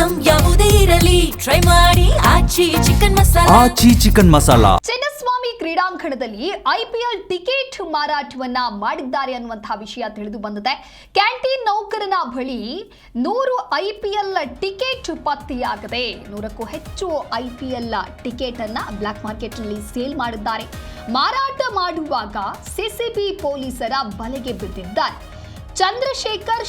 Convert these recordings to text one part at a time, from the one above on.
Item ಯಾವುದೇ ಇರಲಿ try ಮಾಡಿ ಆಚಿ ಚಿಕನ್ ಮಸಾಲಾ. ಚಿನ್ನಸ್ವಾಮಿ ಕ್ರೀಡಾಂಗಣದಲ್ಲಿ ಐಪಿಎಲ್ ಟಿಕೆಟ್ ಮಾರಾಟವನ್ನ ಮಾಡಿದ್ದಾರೆ ಅನ್ನುವಂತಹ ವಿಷಯ ತಿಳಿದು ಬಂದಿದೆ. ಕ್ಯಾಂಟೀನ್ ನೌಕರನ ಬಳಿ 100 ಐಪಿಎಲ್ ಟಿಕೆಟ್ ಪತ್ತೆಯಾಗಿದೆ. 100ಕ್ಕೂ ಹೆಚ್ಚು ಐಪಿಎಲ್ ಟಿಕೆಟ್ ಅನ್ನ ಬ್ಲಾಕ್ ಮಾರ್ಕೆಟ್ ನಲ್ಲಿ ಸೇಲ್ ಮಾಡಿದ್ದಾರೆ. ಮಾರಾಟ ಮಾಡುವಾಗ ಸಿಸಿಬಿ ಪೊಲೀಸರ ಬಲೆಗೆ ಬಿದ್ದಿದ್ದಾರೆ. ಚಂದ್ರಶೇಖರ್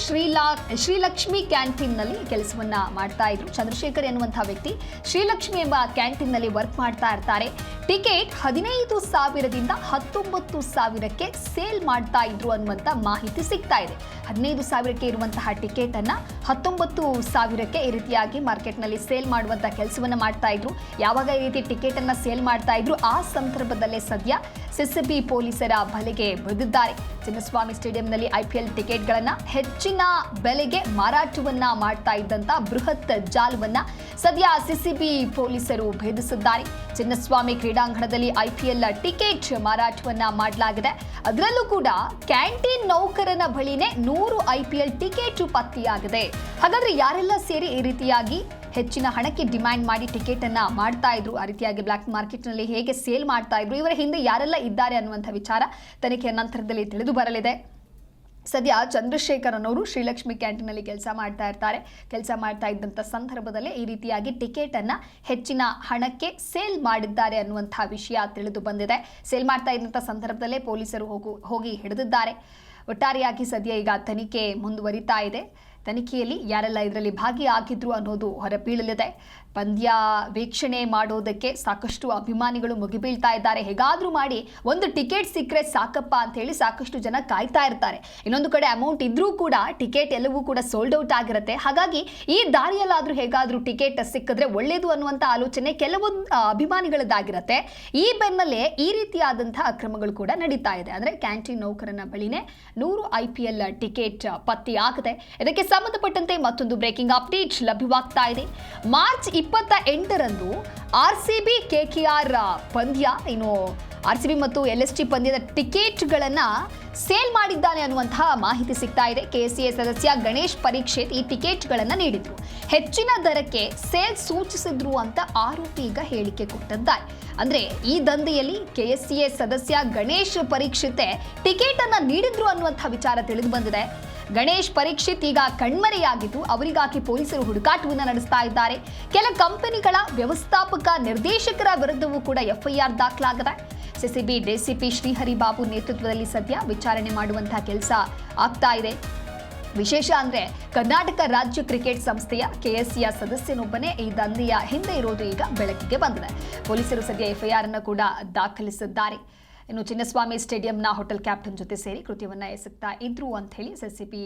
ಶ್ರೀಲಕ್ಷ್ಮಿ ಕ್ಯಾಂಟೀನ್ ನಲ್ಲಿ ಕೆಲಸವನ್ನ ಮಾಡ್ತಾ ಇದ್ರು. ಚಂದ್ರಶೇಖರ್ ಎನ್ನುವಂತಹ ವ್ಯಕ್ತಿ ಶ್ರೀಲಕ್ಷ್ಮಿ ಎಂಬ ಕ್ಯಾಂಟೀನ್ ನಲ್ಲಿ ವರ್ಕ್ ಮಾಡ್ತಾ ಇರ್ತಾರೆ. ಟಿಕೆಟ್ 15,000ದಿಂದ 19,000ಕ್ಕೆ ಸೇಲ್ ಮಾಡ್ತಾ ಇದ್ರು ಅನ್ನುವಂತ ಮಾಹಿತಿ ಸಿಗ್ತಾ ಇದೆ. 15,000ಕ್ಕೆ ಇರುವಂತಹ ಟಿಕೆಟ್ ಅನ್ನ 19,000ಕ್ಕೆ ಈ ರೀತಿಯಾಗಿ ಮಾರ್ಕೆಟ್ ನಲ್ಲಿ ಸೇಲ್ ಮಾಡುವಂತ ಕೆಲಸವನ್ನ ಮಾಡ್ತಾ ಇದ್ರು. ಯಾವಾಗ ಈ ರೀತಿ ಟಿಕೆಟ್ ಅನ್ನ ಸೇಲ್ ಮಾಡ್ತಾ ಇದ್ರು ಆ ಸಂದರ್ಭದಲ್ಲೇ ಸದ್ಯ ಸಿಸಿಬಿ ಪೊಲೀಸರ ಬಲೆಗೆ ಬಿದ್ದಿದ್ದಾರೆ. ಚಿನ್ನಸ್ವಾಮಿ ಸ್ಟೇಡಿಯಂನಲ್ಲಿ ಐಪಿಎಲ್ ಟಿಕೆಟ್ಗಳನ್ನ ಹೆಚ್ಚಿನ ಬೆಲೆಗೆ ಮಾರಾಟವನ್ನ ಮಾಡ್ತಾ ಇದ್ದಂತ ಬೃಹತ್ ಜಾಲವನ್ನ ಸದ್ಯ ಸಿಸಿಬಿ ಪೊಲೀಸರು ಭೇದಿಸಿದ್ದಾರೆ. ಚಿನ್ನಸ್ವಾಮಿ ಕ್ರೀಡಾಂಗಣದಲ್ಲಿ ಐಪಿಎಲ್ ಟಿಕೆಟ್ ಮಾರಾಟವನ್ನ ಮಾಡಲಾಗಿದೆ. ಅದರಲ್ಲೂ ಕೂಡ ಕ್ಯಾಂಟೀನ್ ನೌಕರನ ಬಳಿನೇ 100 ಐಪಿಎಲ್ ಟಿಕೆಟ್ ಪತ್ತೆಯಾಗಿದೆ. ಹಾಗಾದ್ರೆ ಯಾರೆಲ್ಲ ಸೇರಿ ಈ ರೀತಿಯಾಗಿ ಹೆಚ್ಚಿನ ಹಣಕ್ಕೆ ಡಿಮ್ಯಾಂಡ್ ಮಾಡಿ ಟಿಕೆಟ್ ಅನ್ನ ಮಾಡ್ತಾ ಇದ್ರು, ಆ ರೀತಿಯಾಗಿ ಬ್ಲಾಕ್ ಮಾರ್ಕೆಟ್ ನಲ್ಲಿ ಹೇಗೆ ಸೇಲ್ ಮಾಡ್ತಾ ಇದ್ರು, ಇವರ ಹಿಂದೆ ಯಾರೆಲ್ಲ ಇದ್ದಾರೆ ಅನ್ನುವಂಥ ವಿಚಾರ ತನಿಖೆಯ ನಂತರದಲ್ಲಿ ತಿಳಿದು ಬರಲಿದೆ. ಸದ್ಯ ಚಂದ್ರಶೇಖರ್ ಅನ್ನೋರು ಶ್ರೀಲಕ್ಷ್ಮಿ ಕ್ಯಾಂಟೀನ್ ನಲ್ಲಿ ಕೆಲಸ ಮಾಡ್ತಾ ಇದ್ದಂಥ ಸಂದರ್ಭದಲ್ಲೇ ಈ ರೀತಿಯಾಗಿ ಟಿಕೆಟ್ ಅನ್ನ ಹೆಚ್ಚಿನ ಹಣಕ್ಕೆ ಸೇಲ್ ಮಾಡಿದ್ದಾರೆ ಅನ್ನುವಂಥ ವಿಷಯ ತಿಳಿದು ಬಂದಿದೆ. ಸೇಲ್ ಮಾಡ್ತಾ ಇದ್ದಂಥ ಸಂದರ್ಭದಲ್ಲೇ ಪೊಲೀಸರು ಹೋಗಿ ಹಿಡಿದಿದ್ದಾರೆ. ಒಟ್ಟಾರೆಯಾಗಿ ಸದ್ಯ ಈಗ ತನಿಖೆ ಮುಂದುವರಿತಾ ಇದೆ. ತನಿಖೆಯಲ್ಲಿ ಯಾರೆಲ್ಲ ಇದರಲ್ಲಿ ಭಾಗಿಯಾಗಿದ್ರು ಅನ್ನೋದು ಹೊರಬೀಳಲಿದೆ. ಪಂದ್ಯ ವೀಕ್ಷಣೆ ಮಾಡೋದಕ್ಕೆ ಸಾಕಷ್ಟು ಅಭಿಮಾನಿಗಳು ಮುಗಿಬೀಳ್ತಾ ಇದ್ದಾರೆ. ಹೇಗಾದ್ರೂ ಮಾಡಿ ಒಂದು ಟಿಕೆಟ್ ಸಿಕ್ಕರೆ ಸಾಕಪ್ಪ ಅಂತ ಹೇಳಿ ಸಾಕಷ್ಟು ಜನ ಕಾಯ್ತಾ ಇರ್ತಾರೆ. ಇನ್ನೊಂದು ಕಡೆ ಅಮೌಂಟ್ ಇದ್ರೂ ಕೂಡ ಟಿಕೆಟ್ ಎಲ್ಲವೂ ಕೂಡ ಸೋಲ್ಡ್ ಔಟ್ ಆಗಿರುತ್ತೆ. ಹಾಗಾಗಿ ಈ ದಾರಿಯಲ್ಲಾದ್ರೂ ಹೇಗಾದ್ರೂ ಟಿಕೆಟ್ ಸಿಕ್ಕಿದ್ರೆ ಒಳ್ಳೇದು ಅನ್ನುವಂಥ ಆಲೋಚನೆ ಕೆಲವೊಂದು ಅಭಿಮಾನಿಗಳದ್ದಾಗಿರುತ್ತೆ. ಈ ಬೆನ್ನಲ್ಲೇ ಈ ರೀತಿಯಾದಂತಹ ಅಕ್ರಮಗಳು ಕೂಡ ನಡೀತಾ ಇದೆ. ಅಂದ್ರೆ ಕ್ಯಾಂಟೀನ್ ನೌಕರನ ಬಳಿನೇ 100 ಐಪಿಎಲ್ ಟಿಕೆಟ್ ಪತ್ತೆಯಾಗಿದೆ. ಇದಕ್ಕೆ ಸಂಬಂಧಪಟ್ಟಂತೆ ಮತ್ತೊಂದು ಬ್ರೇಕಿಂಗ್ ಅಪ್ಡೇಟ್ ಲಭ್ಯವಾಗ್ತಾ ಇದೆ. ಮಾರ್ಚ್ 28ರಂದು ಆರ್ಸಿಬಿ ಕೆಕೆಆರ್ ಪಂದ್ಯ, ಇನ್ನು ಆರ್ಸಿಬಿ ಮತ್ತು ಎಲ್ಎಸ್ಟಿ ಪಂದ್ಯದ ಟಿಕೆಟ್ಗಳನ್ನ ಸೇಲ್ ಮಾಡಿದ್ದಾನೆ ಅನ್ನುವಂತಹ ಮಾಹಿತಿ ಸಿಗ್ತಾ ಇದೆ. ಕೆಎಸ್ಸಿಎ ಸದಸ್ಯ ಗಣೇಶ್ ಪರೀಕ್ಷಿತ್ ಈ ಟಿಕೆಟ್ಗಳನ್ನ ನೀಡಿದ್ರು. ಹೆಚ್ಚಿನ ದರಕ್ಕೆ ಸೇಲ್ ಸೂಚಿಸಿದ್ರು ಅಂತ ಆರೋಪಿ ಈಗ ಹೇಳಿಕೆ ಕೊಟ್ಟಿದ್ದಾರೆ. ಅಂದ್ರೆ ಈ ದಂಧೆಯಲ್ಲಿ ಕೆಎಸ್ಸಿಎ ಸದಸ್ಯ ಗಣೇಶ್ ಪರೀಕ್ಷಿತ್ ಟಿಕೆಟ್ ಅನ್ನ ನೀಡಿದ್ರು ಅನ್ನುವಂತಹ ವಿಚಾರ ತಿಳಿದು ಬಂದಿದೆ. ಗಣೇಶ್ ಪರೀಕ್ಷಿತ್ ಈಗ ಕಣ್ಮರೆಯಾಗಿದ್ದು ಅವರಿಗಾಗಿ ಪೊಲೀಸರು ಹುಡುಕಾಟವನ್ನು ನಡೆಸ್ತಾ ಇದ್ದಾರೆ. ಕೆಲ ಕಂಪನಿಗಳ ವ್ಯವಸ್ಥಾಪಕ ನಿರ್ದೇಶಕರ ವಿರುದ್ಧವೂ ಕೂಡ ಎಫ್ಐಆರ್ ದಾಖಲಾಗಿದೆ. ಸಿಸಿಬಿ ಡಿಸಿಪಿ ಶ್ರೀಹರಿ ಬಾಬು ನೇತೃತ್ವದಲ್ಲಿ ಸದ್ಯ ವಿಚಾರಣೆ ಮಾಡುವಂತಹ ಕೆಲಸ ಆಗ್ತಾ ಇದೆ. ವಿಶೇಷ ಅಂದ್ರೆ ಕರ್ನಾಟಕ ರಾಜ್ಯ ಕ್ರಿಕೆಟ್ ಸಂಸ್ಥೆಯ ಕೆಎಸ್ಸಿಯ ಸದಸ್ಯನೊಬ್ಬನೇ ಈ ದಂಧೆಯ ಹಿಂದೆ ಇರೋದು ಈಗ ಬೆಳಕಿಗೆ ಬಂದಿದೆ. ಪೊಲೀಸರು ಸದ್ಯ ಎಫ್ಐಆರ್ ಅನ್ನು ಕೂಡ ದಾಖಲಿಸಿದ್ದಾರೆ. ಇನ್ನು ಚಿನ್ನಸ್ವಾಮಿ ಸ್ಟೇಡಿಯಂನ ಹೋಟೆಲ್ ಕ್ಯಾಪ್ಟನ್ ಜೊತೆ ಸೇರಿ ಕೃತ್ಯವನ್ನ ಎಸಗ್ತಾ ಇದ್ರು ಅಂತ ಹೇಳಿ ಸಿಸಿಬಿ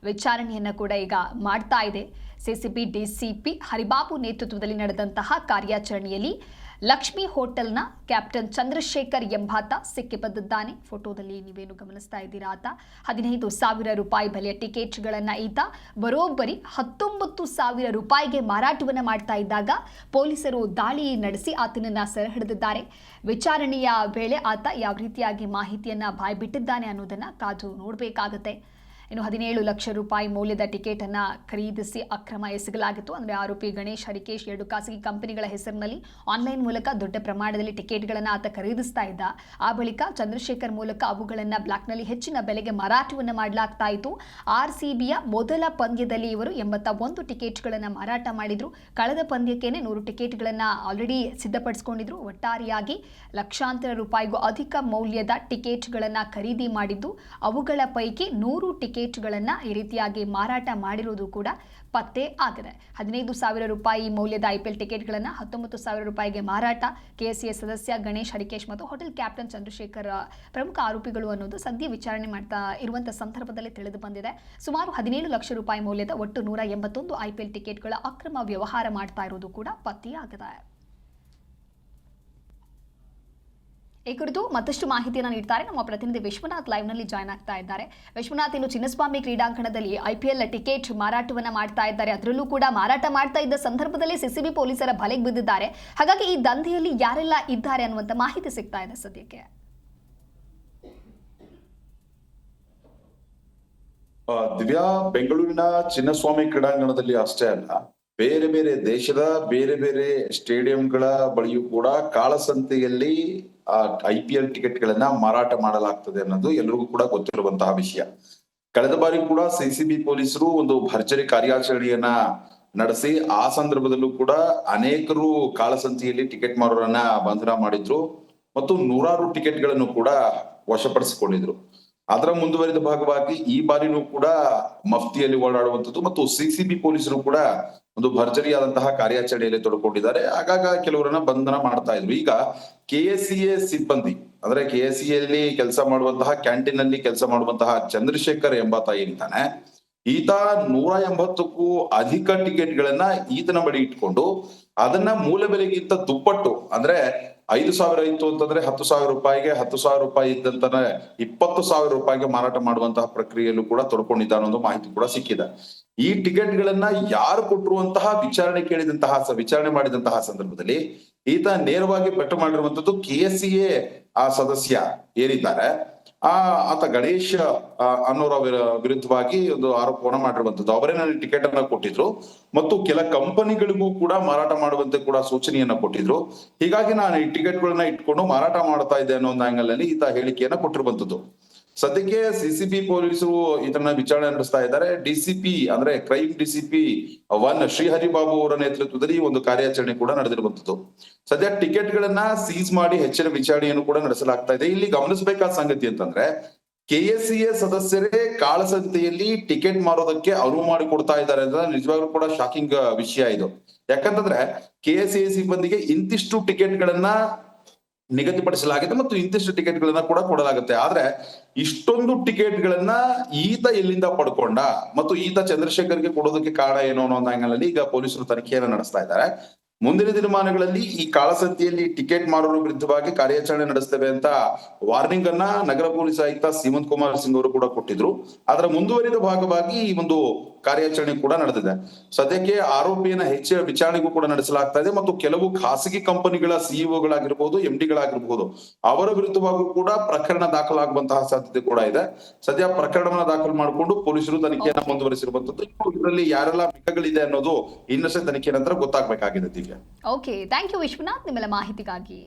ವಿಚಾರಣೆಯನ್ನ ಕೂಡ ಈಗ ಮಾಡ್ತಾ ಇದೆ. ಸಿಸಿಬಿ ಡಿಸಿಪಿ ಹರಿಬಾಬು ನೇತೃತ್ವದಲ್ಲಿ ನಡೆದಂತಹ ಕಾರ್ಯಾಚರಣೆಯಲ್ಲಿ ಲಕ್ಷ್ಮಿ ಹೋಟೆಲ್ನ ಕ್ಯಾಪ್ಟನ್ ಚಂದ್ರಶೇಖರ್ ಎಂಬಾತ ಸಿಕ್ಕಿಬಿದ್ದಿದ್ದಾನೆ. ಫೋಟೋದಲ್ಲಿ ನೀವೇನು ಗಮನಿಸ್ತಾ ಇದ್ದೀರಾ, ಆತ 15,000 ರೂಪಾಯಿ ಬೆಲೆಯ ಟಿಕೆಟ್ಗಳನ್ನು ಈತ ಬರೋಬ್ಬರಿ 19,000 ರೂಪಾಯಿಗೆ ಮಾರಾಟವನ್ನು ಮಾಡ್ತಾ ಇದ್ದಾಗ ಪೊಲೀಸರು ದಾಳಿ ನಡೆಸಿ ಆತನನ್ನ ಸೆರೆ ಹಿಡಿದಿದ್ದಾರೆ. ವಿಚಾರಣೆಯ ವೇಳೆ ಆತ ಯಾವ ರೀತಿಯಾಗಿ ಮಾಹಿತಿಯನ್ನ ಬಾಯ್ಬಿಟ್ಟಿದ್ದಾನೆ ಅನ್ನೋದನ್ನ ಕಾದು ನೋಡಬೇಕಾಗುತ್ತೆ. ಇನ್ನು 17 ಲಕ್ಷ ರೂಪಾಯಿ ಮೌಲ್ಯದ ಟಿಕೆಟ್ ಅನ್ನ ಖರೀದಿಸಿ ಅಕ್ರಮ ಎಸಗಲಾಗಿತ್ತು. ಅಂದರೆ ಆರೋಪಿ ಗಣೇಶ್ ಹರಿಕೇಶ್ 2 ಖಾಸಗಿ ಕಂಪನಿಗಳ ಹೆಸರಿನಲ್ಲಿ ಆನ್ಲೈನ್ ಮೂಲಕ ದೊಡ್ಡ ಪ್ರಮಾಣದಲ್ಲಿ ಟಿಕೆಟ್ಗಳನ್ನು ಆತ ಖರೀದಿಸ್ತಾ ಇದ್ದ. ಆ ಬಳಿಕ ಚಂದ್ರಶೇಖರ್ ಮೂಲಕ ಅವುಗಳನ್ನು ಬ್ಲಾಕ್ನಲ್ಲಿ ಹೆಚ್ಚಿನ ಬೆಲೆಗೆ ಮಾರಾಟವನ್ನು ಮಾಡಲಾಗ್ತಾ ಇತ್ತು. ಆರ್ಸಿಬಿಯ ಮೊದಲ ಪಂದ್ಯದಲ್ಲಿ ಇವರು 81 ಟಿಕೆಟ್ಗಳನ್ನು ಮಾರಾಟ ಮಾಡಿದ್ರು. ಕಳೆದ ಪಂದ್ಯಕ್ಕೇನೆ 100 ಟಿಕೆಟ್ಗಳನ್ನು ಆಲ್ರೆಡಿ ಸಿದ್ಧಪಡಿಸಿಕೊಂಡಿದ್ರು. ಒಟ್ಟಾರೆಯಾಗಿ ಲಕ್ಷಾಂತರ ರೂಪಾಯಿಗೂ ಅಧಿಕ ಮೌಲ್ಯದ ಟಿಕೆಟ್ಗಳನ್ನು ಖರೀದಿ ಮಾಡಿದ್ದು. ಅವುಗಳ ಪೈಕಿ 100 ಟಿಕೆಟ್ಗಳನ್ನು ಈ ರೀತಿಯಾಗಿ ಮಾರಾಟ ಮಾಡಿರುವುದು ಕೂಡ ಪತ್ತೆ ಆಗಿದೆ. 15,000 ರೂಪಾಯಿ ಮೌಲ್ಯದ ಐಪಿಎಲ್ ಟಿಕೆಟ್ಗಳನ್ನು 19,000 ರೂಪಾಯಿಗೆ ಮಾರಾಟ. ಕೆಎಸ್ಸಿಎ ಸದಸ್ಯ ಗಣೇಶ್ ಹರಿಕೇಶ್ ಮತ್ತು ಹೋಟೆಲ್ ಕ್ಯಾಪ್ಟನ್ ಚಂದ್ರಶೇಖರ್ ಪ್ರಮುಖ ಆರೋಪಿಗಳು ಅನ್ನೋದು ಸದ್ಯ ವಿಚಾರಣೆ ಮಾಡ್ತಾ ಇರುವಂತಹ ಸಂದರ್ಭದಲ್ಲಿ ತಿಳಿದು ಬಂದಿದೆ. ಸುಮಾರು 17 ಲಕ್ಷ ರೂಪಾಯಿ ಮೌಲ್ಯದ ಒಟ್ಟು 181 ಐಪಿಎಲ್ ಟಿಕೆಟ್ಗಳ ಅಕ್ರಮ ವ್ಯವಹಾರ ಮಾಡ್ತಾ ಇರುವುದು ಕೂಡ ಪತ್ತೆಯಾಗಿದೆ. ಈ ಕುರಿತು ಮತ್ತಷ್ಟು ಮಾಹಿತಿಯನ್ನು ನೀಡ್ತಾರೆ ನಮ್ಮ ಪ್ರತಿನಿಧಿ ವಿಶ್ವನಾಥ್ ಲೈವ್ ನಲ್ಲಿ ಜಾಯ್ನ್ ಆಗ್ತಾ ಇದ್ದಾರೆ. ವಿಶ್ವನಾಥ್, ಇನ್ನು ಚಿನ್ನಸ್ವಾಮಿ ಕ್ರೀಡಾಂಗಣದಲ್ಲಿ ಐಪಿಎಲ್ ಟಿಕೆಟ್ ಮಾರಾಟವನ್ನ ಮಾಡ್ತಾ ಇದ್ದಾರೆ. ಅದರಲ್ಲೂ ಕೂಡ ಮಾರಾಟ ಮಾಡ್ತಾ ಇದ್ದ ಸಂದರ್ಭದಲ್ಲಿ ಸಿಸಿಬಿ ಪೊಲೀಸರ ಬಲೆಗೆ ಬಿದ್ದಿದ್ದಾರೆ. ಹಾಗಾಗಿ ಈ ದಂಧೆಯಲ್ಲಿ ಯಾರೆಲ್ಲ ಇದ್ದಾರೆ ಅನ್ನುವಂತ ಮಾಹಿತಿ ಸಿಗ್ತಾ ಇದೆ ಸದ್ಯಕ್ಕೆ. ದಿವ್ಯಾ, ಬೆಂಗಳೂರಿನ ಚಿನ್ನಸ್ವಾಮಿ ಕ್ರೀಡಾಂಗಣದಲ್ಲಿ ಅಷ್ಟೇ ಅಲ್ಲ, ಬೇರೆ ಬೇರೆ ದೇಶದ ಬೇರೆ ಬೇರೆ ಸ್ಟೇಡಿಯಂಗಳ ಬಳಿಯೂ ಕೂಡ ಕಾಳಸಂತೆಯಲ್ಲಿ IPL ಟಿಕೆಟ್ಗಳನ್ನ ಮಾರಾಟ ಮಾಡಲಾಗ್ತದೆ ಅನ್ನೋದು ಎಲ್ರಿಗೂ ಕೂಡ ಗೊತ್ತಿರುವಂತಹ ವಿಷಯ. ಕಳೆದ ಬಾರಿ ಕೂಡ CCB ಪೊಲೀಸರು ಒಂದು ಭರ್ಜರಿ ಕಾರ್ಯಾಚರಣೆಯನ್ನ ನಡೆಸಿ ಆ ಸಂದರ್ಭದಲ್ಲೂ ಕೂಡ ಅನೇಕರು ಕಾಳಸಂತೆಯಲ್ಲಿ ಟಿಕೆಟ್ ಮಾರೋರನ್ನ ಬಂಧನ ಮಾಡಿದ್ರು ಮತ್ತು ನೂರಾರು ಟಿಕೆಟ್ಗಳನ್ನು ಕೂಡ ವಶಪಡಿಸಿಕೊಂಡಿದ್ರು. ಅದರ ಮುಂದುವರಿದ ಭಾಗವಾಗಿ ಈ ಬಾರಿನೂ ಕೂಡ ಮಫ್ತಿಯಲ್ಲಿ ಓಡಾಡುವಂಥದ್ದು ಮತ್ತು CCB ಪೊಲೀಸರು ಕೂಡ ಒಂದು ಭರ್ಜರಿಯಾದಂತಹ ಕಾರ್ಯಾಚರಣೆಯಲ್ಲಿ ತೊಡಕೊಂಡಿದ್ದಾರೆ. ಆಗಾಗ ಕೆಲವರನ್ನ ಬಂಧನ ಮಾಡ್ತಾ ಇದ್ರು. ಈಗ KSCA ಸಿಬ್ಬಂದಿ ಅಂದ್ರೆ KSCA ಯಲ್ಲಿ ಕೆಲಸ ಮಾಡುವಂತಹ ಕ್ಯಾಂಟೀನ್ ಅಲ್ಲಿ ಕೆಲಸ ಮಾಡುವಂತಹ ಚಂದ್ರಶೇಖರ್ ಎಂಬಾತ ಏನಿದ್ದಾನೆ, ಈತ 180ಕ್ಕೂ ಅಧಿಕ ಟಿಕೆಟ್ಗಳನ್ನ ಈತನ ಬಳಿ ಇಟ್ಕೊಂಡು ಅದನ್ನ ಮೂಲ ಬೆಲೆಗಿಂತ ದುಪ್ಪಟ್ಟು ಅಂದ್ರೆ 5,000 ಇತ್ತು ಅಂತಂದ್ರೆ 10,000 ರೂಪಾಯಿಗೆ, 10,000 ರೂಪಾಯಿ ಇದ್ದಂತಾನೆ 20,000 ರೂಪಾಯಿಗೆ ಮಾರಾಟ ಮಾಡುವಂತಹ ಪ್ರಕ್ರಿಯೆಯಲ್ಲೂ ಕೂಡ ತೊಡ್ಕೊಂಡಿದ್ದ ಅನ್ನೋ ಮಾಹಿತಿ ಕೂಡ ಸಿಕ್ಕಿದೆ. ಈ ಟಿಕೆಟ್ ಗಳನ್ನ ಯಾರು ಕೊಟ್ಟಿರುವಂತಹ ವಿಚಾರಣೆ ಮಾಡಿದಂತಹ ಸಂದರ್ಭದಲ್ಲಿ ಈತ ನೇರವಾಗಿ ಪೆಟ್ಟು ಮಾಡಿರುವಂತದ್ದು KSCA ಆ ಸದಸ್ಯ ಏನಿದ್ದಾರೆ ಆತ ಗಣೇಶ್ ಅನ್ನೋರ ವಿರುದ್ಧವಾಗಿ ಒಂದು ಆರೋಪವನ್ನ ಮಾಡಿರುವಂತದ್ದು. ಅವರೇ ನನಗೆ ಟಿಕೆಟ್ ಅನ್ನ ಕೊಟ್ಟಿದ್ರು ಮತ್ತು ಕೆಲ ಕಂಪನಿಗಳಿಗೂ ಕೂಡ ಮಾರಾಟ ಮಾಡುವಂತೆ ಕೂಡ ಸೂಚನೆಯನ್ನ ಕೊಟ್ಟಿದ್ರು. ಹೀಗಾಗಿ ನಾನು ಈ ಟಿಕೆಟ್ ಗಳನ್ನ ಇಟ್ಕೊಂಡು ಮಾರಾಟ ಮಾಡ್ತಾ ಇದ್ದೆ ಅನ್ನೋ ಒಂದು ಆಂಗಲ್ ಅಲ್ಲಿ ಈತ ಹೇಳಿಕೆಯನ್ನ ಕೊಟ್ಟಿರುವಂತದ್ದು. ಸದ್ಯಕ್ಕೆ CCB ಪೊಲೀಸರು ಇದನ್ನ ವಿಚಾರಣೆ ನಡೆಸ್ತಾ ಇದ್ದಾರೆ. DCP ಅಂದ್ರೆ ಕ್ರೈಮ್ DCP 1 ಶ್ರೀಹರಿ ಬಾಬು ಅವರ ನೇತೃತ್ವದಲ್ಲಿ ಒಂದು ಕಾರ್ಯಾಚರಣೆ ಕೂಡ ನಡೆದಿರುವಂತದ್ದು. ಸದ್ಯ ಟಿಕೆಟ್ ಗಳನ್ನ ಸೀಸ್ ಮಾಡಿ ಹೆಚ್ಚಿನ ವಿಚಾರಣೆಯನ್ನು ಕೂಡ ನಡೆಸಲಾಗ್ತಾ ಇದೆ. ಇಲ್ಲಿ ಗಮನಿಸಬೇಕಾದ ಸಂಗತಿ ಅಂತಂದ್ರೆ KSCA ಸದಸ್ಯರೇ ಕಾಳಸಂತೆಯಲ್ಲಿ ಟಿಕೆಟ್ ಮಾರೋದಕ್ಕೆ ಅನುವು ಮಾಡಿಕೊಡ್ತಾ ಇದ್ದಾರೆ ಅಂತ ನಿಜವಾಗ್ಲೂ ಕೂಡ ಶಾಕಿಂಗ್ ವಿಷಯ ಇದು. ಯಾಕಂತಂದ್ರೆ KSCA ಸಿಬ್ಬಂದಿಗೆ ಇಂತಿಷ್ಟು ಟಿಕೆಟ್ ಗಳನ್ನ ನಿಗದಿಪಡಿಸಲಾಗಿದೆ ಮತ್ತು ಇಂತಿಷ್ಟು ಟಿಕೆಟ್ ಗಳನ್ನ ಕೂಡ ಕೊಡಲಾಗುತ್ತೆ. ಆದ್ರೆ ಇಷ್ಟೊಂದು ಟಿಕೆಟ್ ಗಳನ್ನ ಈತ ಎಲ್ಲಿಂದ ಪಡ್ಕೊಂಡ ಮತ್ತು ಈತ ಚಂದ್ರಶೇಖರ್ಗೆ ಕೊಡೋದಕ್ಕೆ ಕಾರಣ ಏನು ಅನ್ನೋ ಒಂದು ಆಂಗಲ್ ಅಲ್ಲಿ ಈಗ ಪೊಲೀಸರು ತನಿಖೆಯನ್ನ ನಡೆಸ್ತಾ ಇದ್ದಾರೆ. ಮುಂದಿನ ದಿನಮಾನಗಳಲ್ಲಿ ಈ ಕಾಳಸಂತೆಯಲ್ಲಿ ಟಿಕೆಟ್ ಮಾರೋರ ವಿರುದ್ಧವಾಗಿ ಕಾರ್ಯಾಚರಣೆ ನಡೆಸ್ತೇವೆ ಅಂತ ವಾರ್ನಿಂಗ್ ಅನ್ನ ನಗರ ಪೊಲೀಸ್ ಆಯುಕ್ತ ಸೀಮಂತ್ ಕುಮಾರ್ ಸಿಂಗ್ ಅವರು ಕೂಡ ಕೊಟ್ಟಿದ್ರು. ಅದರ ಮುಂದುವರಿದ ಭಾಗವಾಗಿ ಈ ಒಂದು ಕಾರ್ಯಾಚರಣೆ ಕೂಡ ನಡೆದಿದೆ. ಸದ್ಯಕ್ಕೆ ಆರೋಪಿಯನ್ನ ಹೆಚ್ಚಿನ ವಿಚಾರಣೆಗೂ ಕೂಡ ನಡೆಸಲಾಗ್ತಾ ಇದೆ ಮತ್ತು ಕೆಲವು ಖಾಸಗಿ ಕಂಪನಿಗಳ ಸಿಇಒಗಳಾಗಿರ್ಬಹುದು, MDಗಳಾಗಿರ್ಬಹುದು ಅವರ ವಿರುದ್ಧವಾಗೂ ಕೂಡ ಪ್ರಕರಣ ದಾಖಲಾಗುವಂತಹ ಸಾಧ್ಯತೆ ಕೂಡ ಇದೆ. ಸದ್ಯ ಪ್ರಕರಣವನ್ನ ದಾಖಲು ಮಾಡಿಕೊಂಡು ಪೊಲೀಸರು ತನಿಖೆಯನ್ನ ಮುಂದುವರಿಸಿರುವಂತದ್ದು. ಇದರಲ್ಲಿ ಯಾರೆಲ್ಲ ಮಿಕ್ಕಗಳಿದೆ ಅನ್ನೋದು ಇನ್ನಷ್ಟೇ ತನಿಖೆ ನಂತರ ಗೊತ್ತಾಗಬೇಕಾಗಿದೆ. ಓಕೆ, ಥ್ಯಾಂಕ್ ಯು ವಿಶ್ವನಾಥ್ ನಿಮ್ಮೆಲ್ಲ ಮಾಹಿತಿಗಾಗಿ.